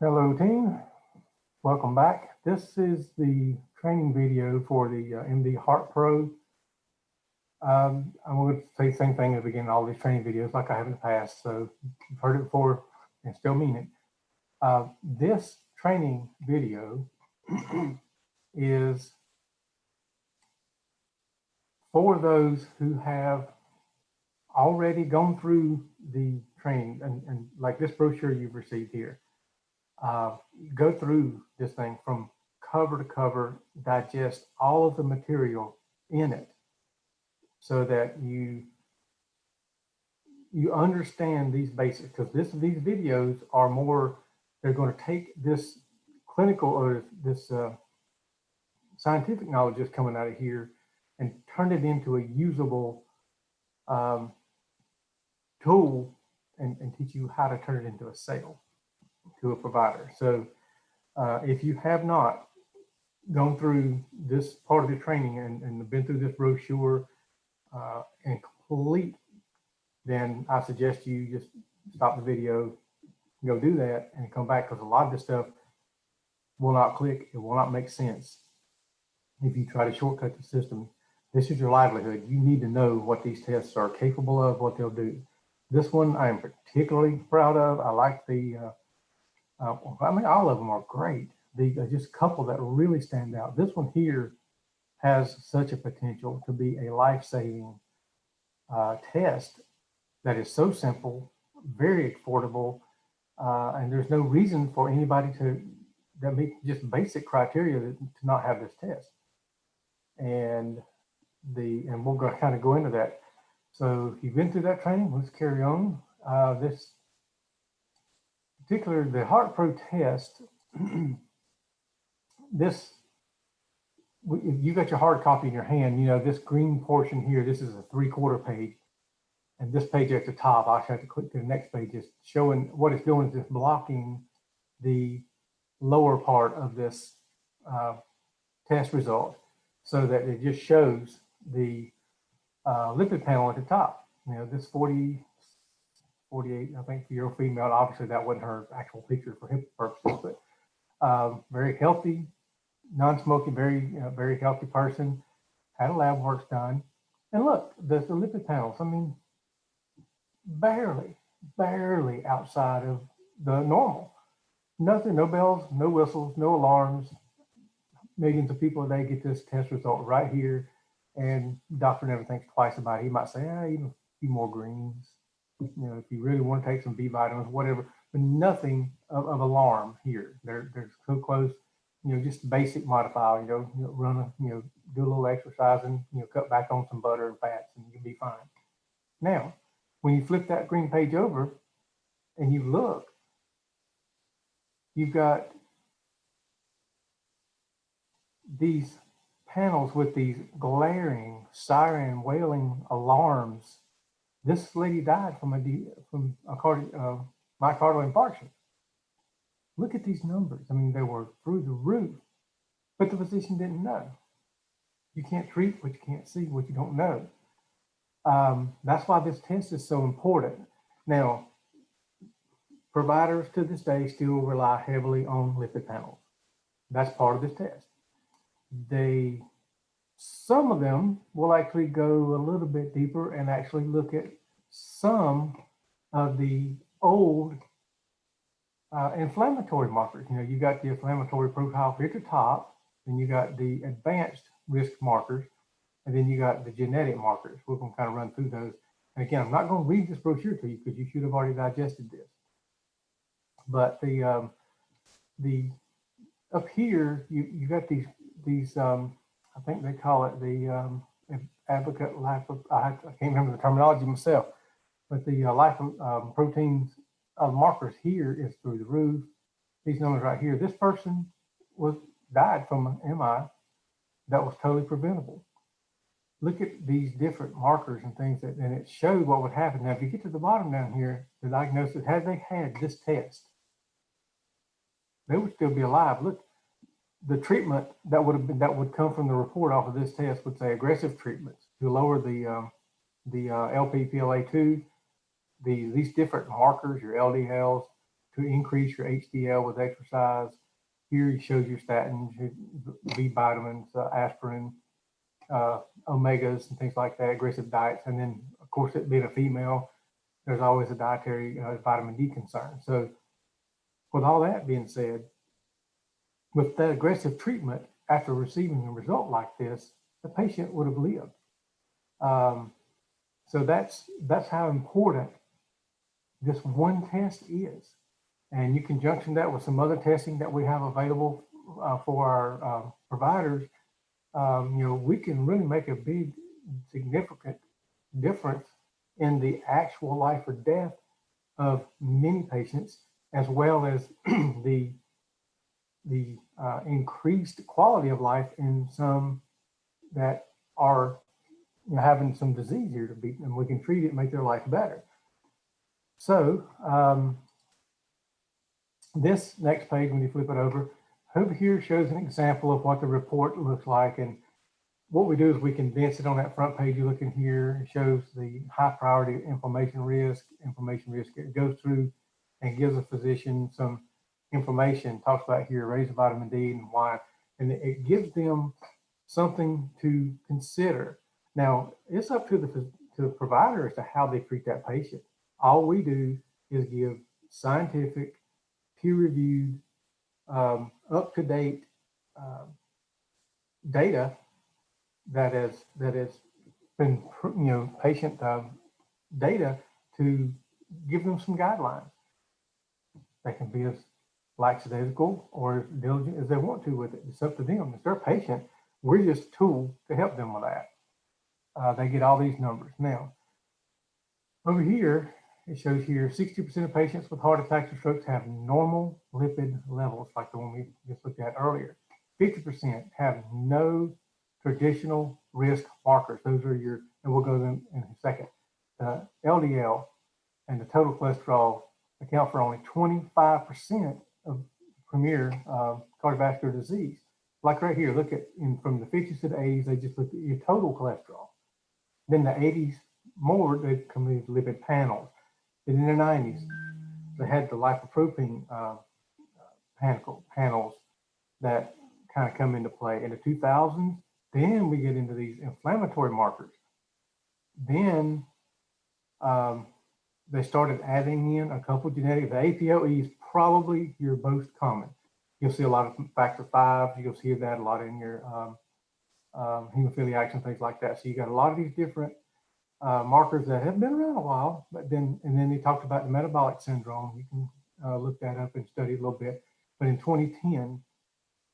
Hello team, welcome back. This is the training video for the MD HeartPro. I'm going to say the same thing at the beginning of all these training videos like I have in the past, so you've heard it before and still mean it. This training video is for those who have already gone through the training and like this brochure you've received here. Go through this thing from cover to cover, digest all of the material in it so that you understand these basics, because these videos are more, they're going to take this clinical or this scientific knowledge that's coming out of here and turn it into a usable tool and teach you how to turn it into a sale to a provider. So if you have not gone through this part of the training and been through this brochure and complete, then I suggest you just stop the video, go do that, and come back, because a lot of this stuff will not click. It will not make sense if you try to shortcut the system. This is your livelihood. You need to know what these tests are capable of, what they'll do. This one I am particularly proud of. I like the I mean, all of them are great. Just a couple that really stand out. This one here has such a potential to be a life-saving test that is so simple, very affordable, and there's no reason for anybody that meet just basic criteria to not have this test. And we're going to kind of go into that. So if you've been through that training, let's carry on. This particular, the HeartPro test, you got your hard copy in your hand, you know, this green portion here, this is a 3/4 page. And this page at the top, I actually have to click to the next page, is showing what it's doing is it's blocking the lower part of this test result so that it just shows the lipid panel at the top. You know, this 40, 48, I think, for your female. Obviously, that wasn't her actual picture for HIPAA purposes, but very healthy, non-smoking, very healthy person, had a lab work done. And look, the lipid panels, I mean, barely outside of the normal. Nothing, no bells, no whistles, no alarms. Millions of people a day get this test result right here, and doctor never thinks twice about it. He might say, even a few more greens, you know, if you really want to take some B vitamins, whatever, but nothing of alarm here. They're so close, you know, just basic modify, you know, run, you know, do a little exercise and, you know, cut back on some butter and fats and you'll be fine. Now, when you flip that green page over and you look, you've got these panels with these glaring siren wailing alarms. This lady died from myocardial infarction. Look at these numbers. I mean, they were through the roof, but the physician didn't know. You can't treat what you can't see, what you don't know. That's why this test is so important. Now, providers to this day still rely heavily on lipid panels. That's part of this test. Some of them will actually go a little bit deeper and actually look at some of the old inflammatory markers. You know, you got the inflammatory profile here at the top, then you got the advanced risk markers, and then you got the genetic markers. We're going to kind of run through those. And again, I'm not going to read this brochure to you because you should have already digested this. But the up here, you got these I think they call it the advocate life of, I can't remember the terminology myself, but the life of proteins markers here is through the roof. These numbers right here, this person died from an MI that was totally preventable. Look at these different markers and things and it showed what would happen. Now, if you get to the bottom down here, the diagnosis, had they had this test, they would still be alive. Look, the treatment that would come from the report off of this test would say aggressive treatments to lower the LP-PLA2, these different markers, your LDLs, to increase your HDL with exercise. Here it shows your statins, your B vitamins, aspirin, omegas, and things like that, aggressive diets. And then, of course, it being a female, there's always a dietary vitamin D concern. So with all that being said, with that aggressive treatment, after receiving a result like this, the patient would have lived. So that's how important this one test is. And you conjunction that with some other testing that we have available for our providers, we can really make a big, significant difference in the actual life or death of many patients, as well as the increased quality of life in some that are having some disease here to beat, and we can treat it and make their life better. So this next page, when you flip it over here shows an example of what the report looks like. And what we do is we condense it on that front page. You look in here, it shows the high priority inflammation risk. It goes through and gives a physician some information, talks about here, raising vitamin D and why, and it gives them something to consider. Now, it's up to the provider as to how they treat that patient. All we do is give scientific, peer-reviewed, up-to-date data that has been, patient data to give them some guidelines. They can be as lackadaisical or as diligent as they want to with it. It's up to them. It's their patient. We're just a tool to help them with that. They get all these numbers. Now, over here, it shows here 60% of patients with heart attacks or strokes have normal lipid levels, like the one we just looked at earlier. 50% have no traditional risk markers. Those are your, and we'll go to them in a second. The LDL and the total cholesterol account for only 25% of premier cardiovascular disease. Like right here, look at from the 50s to the 80s, they just looked at your total cholesterol. Then the 80s more, they come to lipid panels. Then in the 90s, they had the lipoprotein panels that kind of come into play. In the 2000s, then we get into these inflammatory markers. Then they started adding in a couple genetic. The APOE is probably your most common. You'll see a lot of factor V. You'll see that a lot in your hemophiliacs and things like that. So you got a lot of these different markers that have been around a while, but then they talked about the metabolic syndrome. You can look that up and study it a little bit. But in 2010,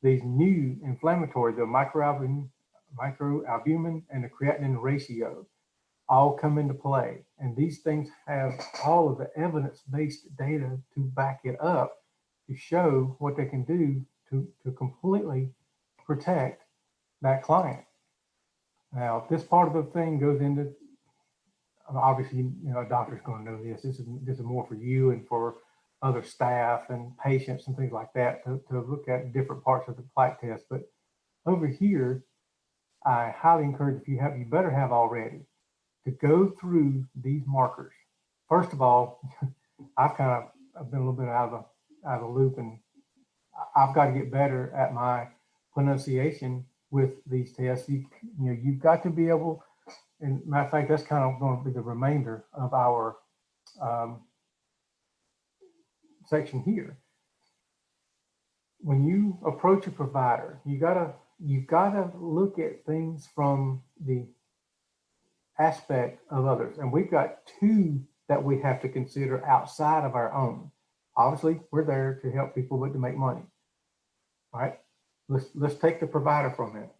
these new inflammatory, the microalbumin and the creatinine ratio all come into play. And these things have all of the evidence-based data to back it up, to show what they can do to completely protect that client. Now, this part of the thing goes into, obviously, a doctor's going to know this. This is more for you and for other staff and patients and things like that to look at different parts of the plaque test. But over here, I highly encourage, if you better have already, to go through these markers. First of all, I've been a little bit out of the loop, and I've got to get better at my pronunciation with these tests. You've got to be able, and matter of fact, that's kind of going to be the remainder of our section here. When you approach a provider, you gotta look at things from the aspect of others, and we've got two that we have to consider outside of our own. Obviously, we're there to help people, but to make money. All right, let's take the provider for a minute.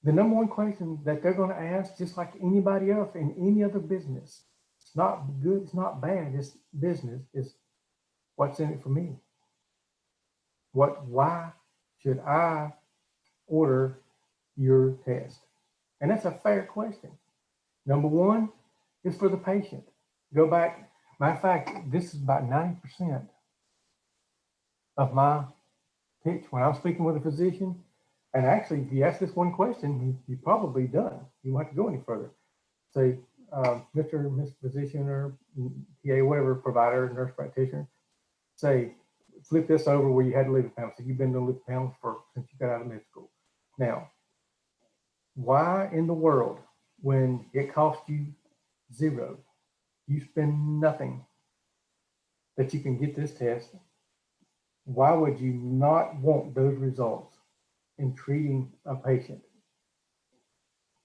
The number one question that they're going to ask, just like anybody else in any other business, it's not good, it's not bad, it's business, is what's in it for me? Why should I order your test? And that's a fair question. Number one is for the patient. Go back, matter of fact, this is about 90% of my pitch when I'm speaking with a physician. And actually, if you ask this one question, you're probably done. You don't have to go any further. Say, Mr. and Miss Physician or PA, whatever, provider, nurse practitioner, say, flip this over where you had to leave the panel. So you've been to leave the panel since you got out of med school. Now, why in the world, when it costs you zero, you spend nothing, that you can get this test, why would you not want those results in treating a patient?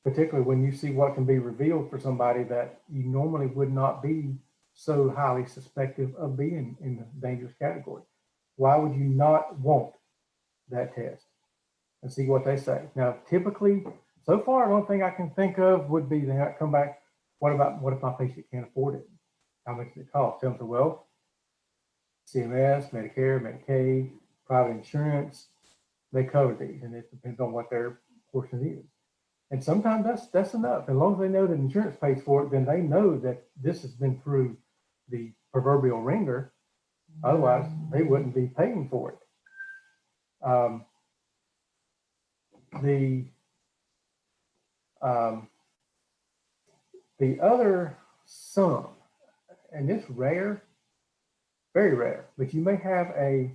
Particularly when you see what can be revealed for somebody that you normally would not be so highly suspected of being in the dangerous category. Why would you not want that test? And see what they say. Now, typically, so far, the only thing I can think of would be they come back, what if my patient can't afford it? How much does it cost? Tell them, well, CMS, Medicare, Medicaid, private insurance, they cover these, and it depends on what their portion is. And sometimes that's enough. As long as they know that insurance pays for it, then they know that this has been through the proverbial ringer. Otherwise, they wouldn't be paying for it. The other sum, and it's rare, very rare, but you may have a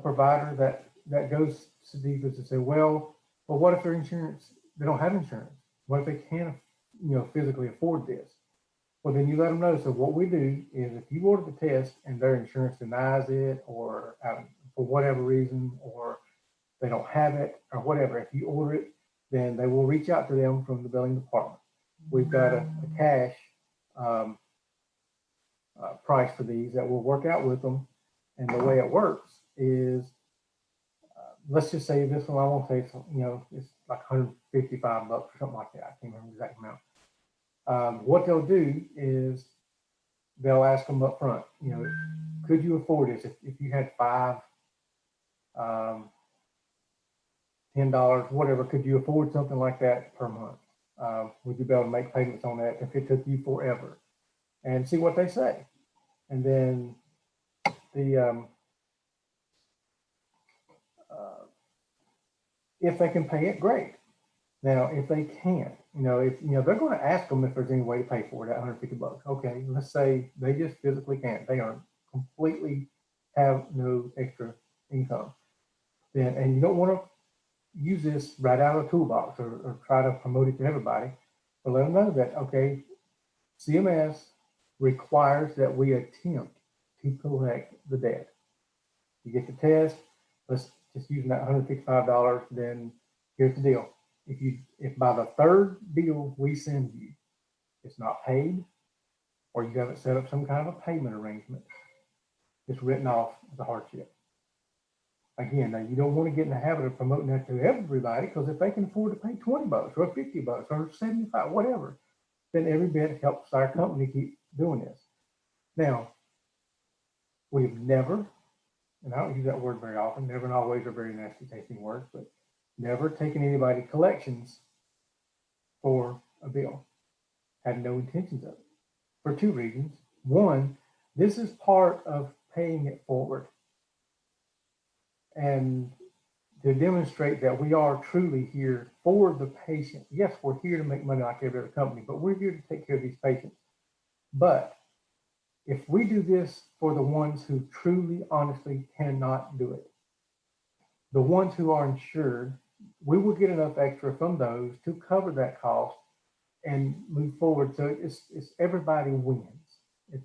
provider that goes to these and say, well, what if their insurance, they don't have insurance? What if they can't, physically afford this? Well, then you let them know. So what we do is if you order the test and their insurance denies it, or for whatever reason, or they don't have it or whatever, if you order it, then they will reach out to them from the billing department. We've got a cash price for these that will work out with them. And the way it works is, let's just say this one, I won't say, it's like $155 or something like that. I can't remember the exact amount. What they'll do is they'll ask them up front, could you afford this? If you had $5, $10, whatever, could you afford something like that per month? Would you be able to make payments on that if it took you forever? And see what they say. And then if they can pay it, great. Now, if they can't, they're going to ask them if there's any way to pay for it at $150. Okay, let's say they just physically can't. They are completely have no extra income. Then, and you don't want to use this right out of the toolbox or try to promote it to everybody, but let them know that, okay, CMS requires that we attempt to collect the debt. You get the test, let's just using that $155, then here's the deal. If by the third bill we send you, it's not paid, or you haven't set up some kind of a payment arrangement, it's written off as a hardship. Again, now you don't want to get in the habit of promoting that to everybody, because if they can afford to pay $20 or $50 or $75, whatever, then every bit helps our company keep doing this. Now, we've never, and I don't use that word very often, never and always are very nasty tasting words, but never taken anybody collections for a bill. Had no intentions of it for two reasons. One, this is part of paying it forward, and to demonstrate that we are truly here for the patient. Yes, we're here to make money like every other company, but we're here to take care of these patients. But if we do this for the ones who truly, honestly cannot do it, the ones who are insured, we will get enough extra from those to cover that cost and move forward. So it's everybody wins.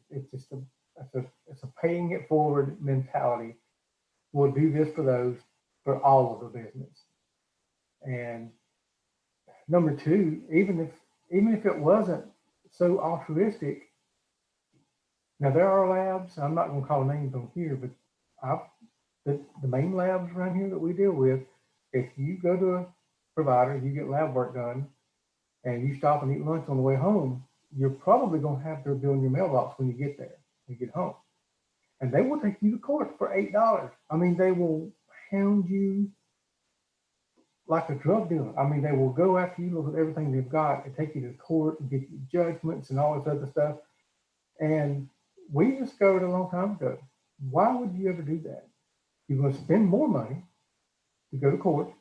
It's just a paying it forward mentality. We'll do this for those, for all of the business. And number two, even if it wasn't so altruistic, now there are labs, I'm not going to call names on here, but the main labs around here that we deal with, if you go to a provider, you get lab work done, and you stop and eat lunch on the way home, you're probably going to have their bill in your mailbox when you get there, when you get home. And they will take you to court for $8. I mean, they will hound you like a drug dealer. I mean, they will go after you with everything they've got and take you to court and get you judgments and all this other stuff. And we discovered a long time ago, why would you ever do that? You're going to spend more money to go to court,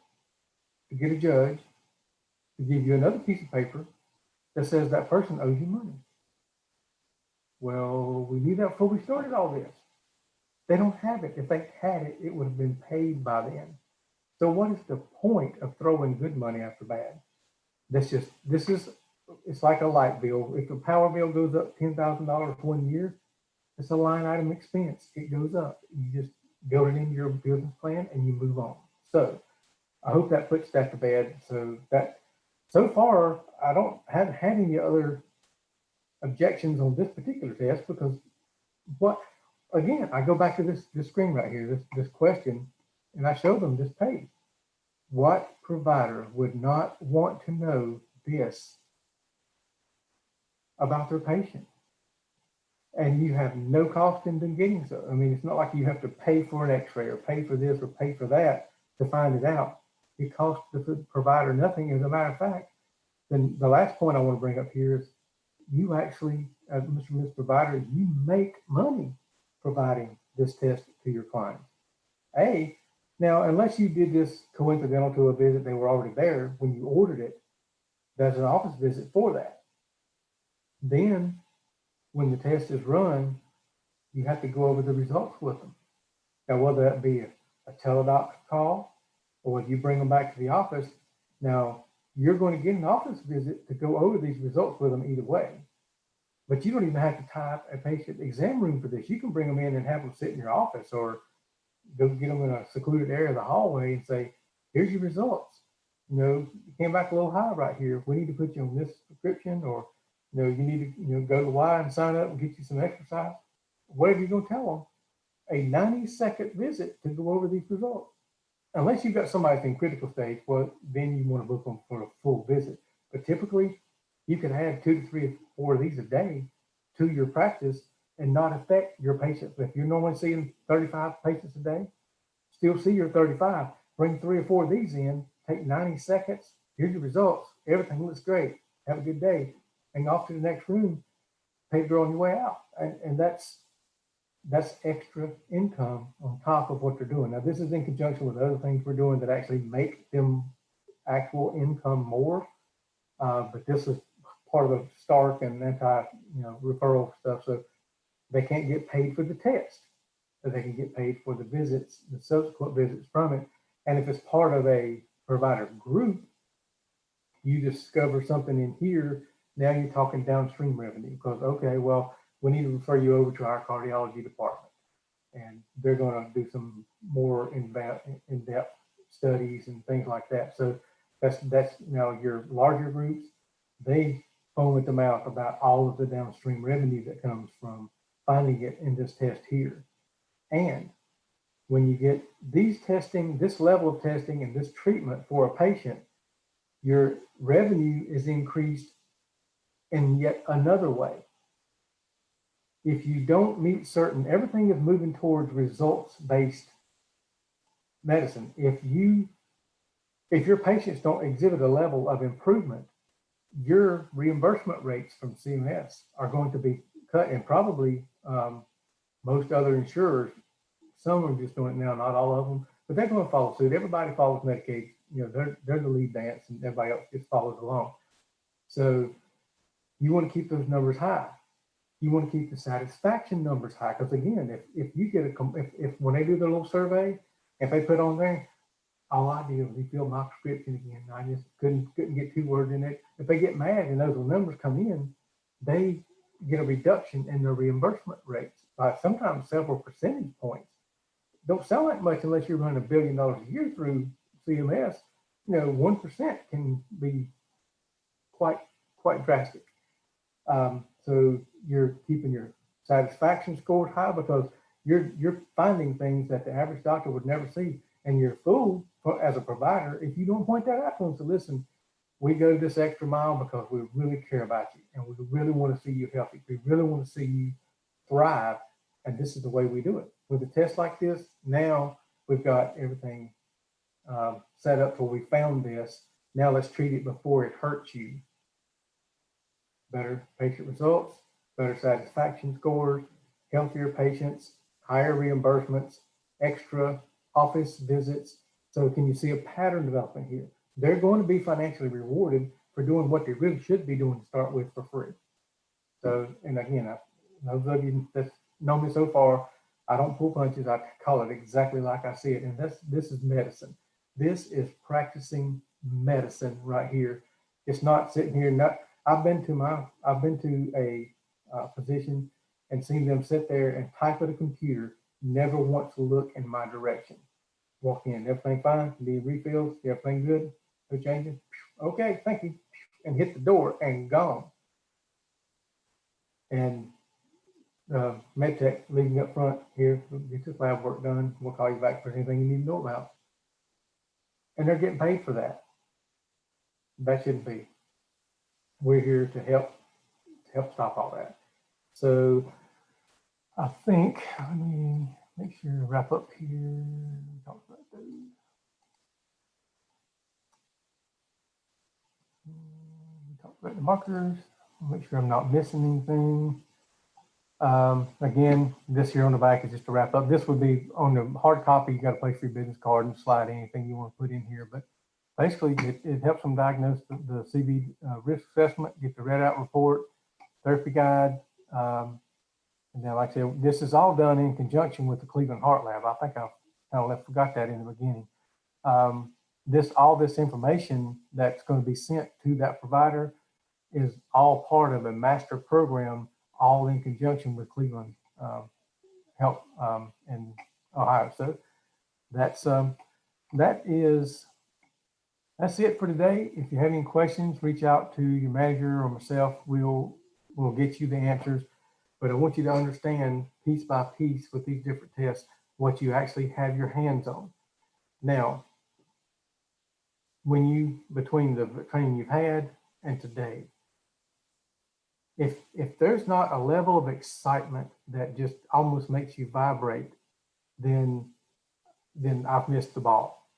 to get a judge, to give you another piece of paper, that says that person owes you money. Well, we knew that before we started all this. They don't have it. If they had it, it would have been paid by then. So what is the point of throwing good money after bad? It's like a light bill. If the power bill goes up $10,000 1 year, it's a line item expense. It goes up. You just build it into your business plan and you move on. So I hope that puts that to bed. So far, haven't had any other objections on this particular test because again, I go back to this screen right here, this question, and I show them this page. What provider would not want to know this about their patient? And you have no cost in them getting so. I mean, it's not like you have to pay for an x-ray or pay for this or pay for that to find it out. It costs the provider nothing. As a matter of fact, then the last point I want to bring up here is you actually, as Mr. and Ms. Provider, you make money providing this test to your clients. Now, unless you did this coincidental to a visit, they were already there when you ordered it, there's an office visit for that. Then when the test is run, you have to go over the results with them. Now, whether that be a teledoc call or whether you bring them back to the office, now you're going to get an office visit to go over these results with them either way. But you don't even have to type a patient exam room for this. You can bring them in and have them sit in your office or go get them in a secluded area of the hallway and say, here's your results. You came back a little high right here. We need to put you on this prescription, or you need to go to Y and sign up and get you some exercise. Whatever you're going to tell them, a 90-second visit to go over these results. Unless you've got somebody that's in critical stage, well, then you want to book them for a full visit. But typically, you can add 2 to 3 or 4 of these a day to your practice and not affect your patients. If you're normally seeing 35 patients a day, still see your 35. Bring 3 or 4 of these in, take 90 seconds. Here's your results. Everything looks great. Have a good day. And off to the next room, pay girl on your way out. And that's extra income on top of what they're doing. Now, this is in conjunction with other things we're doing that actually make them actual income more. But this is part of the Stark and referral stuff. So they can't get paid for the test, but they can get paid for the visits, the subsequent visits from it. And if it's part of a provider group, you discover something in here, now you're talking downstream revenue because, okay, well, we need to refer you over to our cardiology department. And they're going to do some more in-depth studies and things like that. So that's now your larger groups, they foam at the mouth about all of the downstream revenue that comes from finding it in this test here. And when you get this level of testing and this treatment for a patient, your revenue is increased in yet another way. If you don't meet everything is moving towards results-based medicine. If your patients don't exhibit a level of improvement, your reimbursement rates from CMS are going to be cut, and probably most other insurers, some are just doing it now, not all of them, but they're going to follow suit. Everybody follows Medicaid. They're the lead dance, and everybody else just follows along. So you want to keep those numbers high. You want to keep the satisfaction numbers high, because again, if you get if when they do their little survey, if they put on there, all I did was refill my prescription again, I just couldn't get 2 words in it. If they get mad and those numbers come in, they get a reduction in their reimbursement rates by sometimes several percentage points. Don't sound like much unless you're running $1 billion a year through CMS. 1% can be quite drastic. So you're keeping your satisfaction scores high because you're finding things that the average doctor would never see, and you're fooled as a provider if you don't point that out to them. So listen, we go this extra mile because we really care about you, and we really want to see you healthy. We really want to see you thrive, and this is the way we do it. With a test like this, now we've got everything set up for we found this. Now let's treat it before it hurts you. Better patient results, better satisfaction scores, healthier patients, higher reimbursements, extra office visits. So can you see a pattern developing here? They're going to be financially rewarded for doing what they really should be doing to start with for free. So, and again, those of you that know me so far, I don't pull punches. I call it exactly like I see it. And this is medicine. This is practicing medicine right here. It's not sitting here. I've been to a physician and seen them sit there and type at a computer, never once look in my direction. Walk in, everything fine, need refills, everything good, no changes. Okay, thank you. And hit the door and gone. And MedTech leading up front here, get this lab work done. We'll call you back for anything you need to know about. And they're getting paid for that. That shouldn't be. We're here to help stop all that. So I think, let me make sure to wrap up here. Talk about those. Talk about the markers. Make sure I'm not missing anything. Again, this here on the back is just to wrap up. This would be on the hard copy. You got to place your business card and slide anything you want to put in here. But basically, it helps them diagnose the CV risk assessment, get the read out report, therapy guide. And then, like I said, this is all done in conjunction with the Cleveland Heart Lab. I think I kind of forgot that in the beginning. All this information that's going to be sent to that provider is all part of a master program, all in conjunction with Cleveland Health in Ohio. So that's it for today. If you have any questions, reach out to your manager or myself. We'll get you the answers. But I want you to understand piece by piece with these different tests what you actually have your hands on. Now, between the training you've had and today, if there's not a level of excitement that just almost makes you vibrate, then I've missed the ball.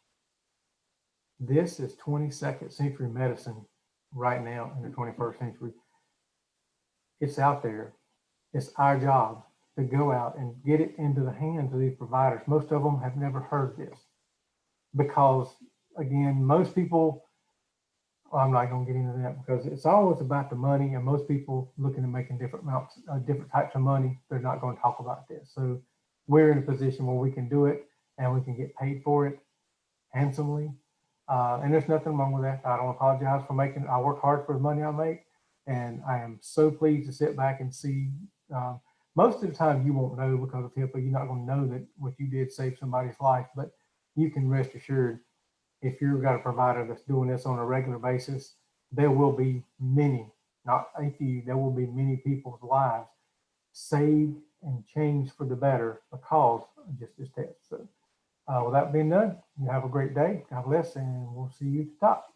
This is 22nd century medicine right now in the 21st century. It's out there. It's our job to go out and get it into the hands of these providers. Most of them have never heard this because, again, most people, I'm not going to get into that because it's always about the money, and most people looking at making different amounts, different types of money, they're not going to talk about this. So we're in a position where we can do it and we can get paid for it handsomely. And there's nothing wrong with that. I don't apologize for making, I work hard for the money I make, and I am so pleased to sit back and see. Most of the time you won't know because of HIPAA. You're not going to know that what you did saved somebody's life, but you can rest assured if you've got a provider that's doing this on a regular basis, there will be many, not a few, there will be many people's lives saved and changed for the better because of just this test. So with that being done, you have a great day. God bless, and we'll see you at the top.